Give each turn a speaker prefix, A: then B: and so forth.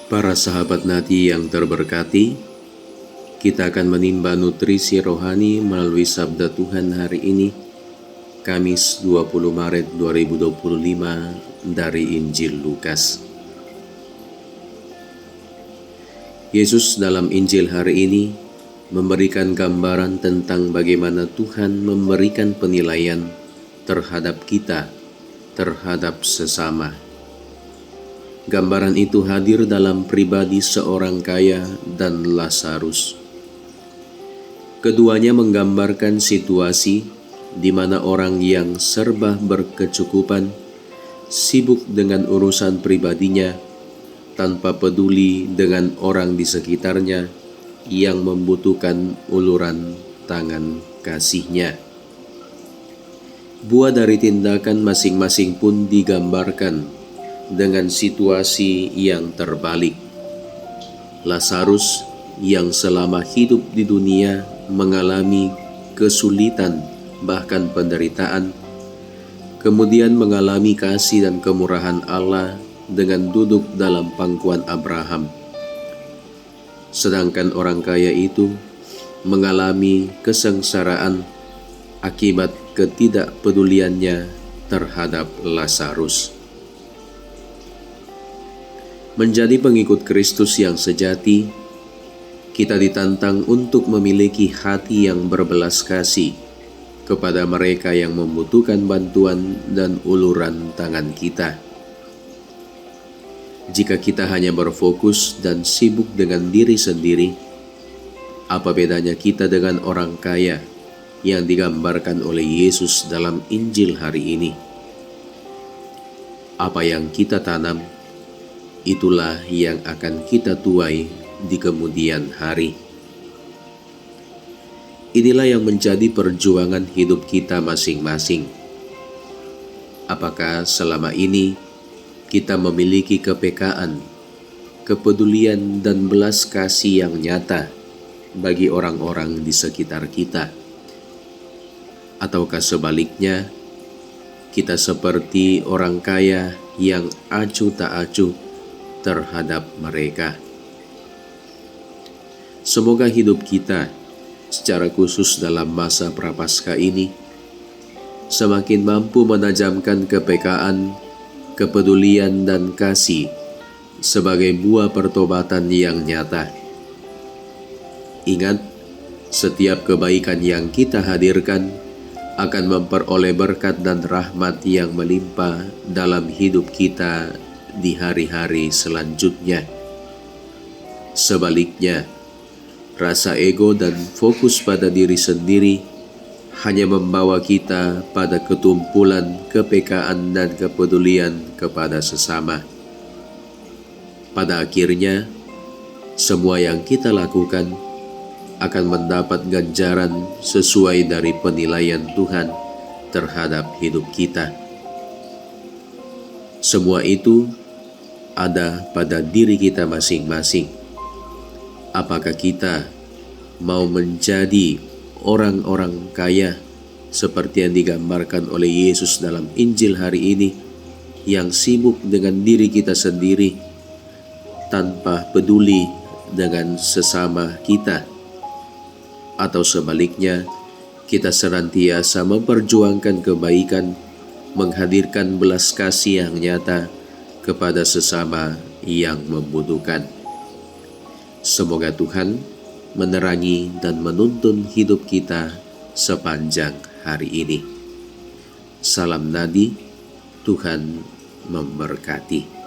A: Para sahabat Nadi yang terberkati, kita akan menimba nutrisi rohani melalui sabda Tuhan hari ini, Kamis 20 Maret 2025 dari Injil Lukas. Yesus dalam Injil hari ini memberikan gambaran tentang bagaimana Tuhan memberikan penilaian terhadap kita, terhadap sesama. Gambaran itu hadir dalam pribadi seorang kaya dan Lazarus. Keduanya menggambarkan situasi di mana orang yang serba berkecukupan sibuk dengan urusan pribadinya tanpa peduli dengan orang di sekitarnya yang membutuhkan uluran tangan kasihnya. Buah dari tindakan masing-masing pun digambarkan dengan situasi yang terbalik. Lazarus yang selama hidup di dunia mengalami kesulitan bahkan penderitaan, kemudian mengalami kasih dan kemurahan Allah dengan duduk dalam pangkuan Abraham. Sedangkan orang kaya itu mengalami kesengsaraan akibat ketidakpeduliannya terhadap Lazarus. Menjadi pengikut Kristus yang sejati, kita ditantang untuk memiliki hati yang berbelas kasih kepada mereka yang membutuhkan bantuan dan uluran tangan kita. Jika kita hanya berfokus dan sibuk dengan diri sendiri, apa bedanya kita dengan orang kaya yang digambarkan oleh Yesus dalam Injil hari ini? Apa yang kita tanam, itulah yang akan kita tuai di kemudian hari. Inilah yang menjadi perjuangan hidup kita masing-masing. Apakah selama ini kita memiliki kepekaan, kepedulian, dan belas kasih yang nyata bagi orang-orang di sekitar kita? Ataukah sebaliknya, kita seperti orang kaya yang acuh tak acuh terhadap mereka? Semoga hidup kita, secara khusus dalam masa Prapaskah ini, semakin mampu menajamkan kepekaan, kepedulian, dan kasih sebagai buah pertobatan yang nyata. Ingat, setiap kebaikan yang kita hadirkan akan memperoleh berkat dan rahmat yang melimpah dalam hidup kita di hari-hari selanjutnya. Sebaliknya, rasa ego dan fokus pada diri sendiri hanya membawa kita pada ketumpulan kepekaan dan kepedulian kepada sesama. Pada akhirnya, semua yang kita lakukan akan mendapat ganjaran sesuai dari penilaian Tuhan terhadap hidup kita. Semua itu ada pada diri kita masing-masing. Apakah kita mau menjadi orang-orang kaya seperti yang digambarkan oleh Yesus dalam Injil hari ini, yang sibuk dengan diri kita sendiri tanpa peduli dengan sesama kita? Atau sebaliknya, kita senantiasa memperjuangkan kebaikan, menghadirkan belas kasih yang nyata kepada sesama yang membutuhkan? Semoga Tuhan menerangi dan menuntun hidup kita sepanjang hari ini. Salam Nadi, Tuhan memberkati.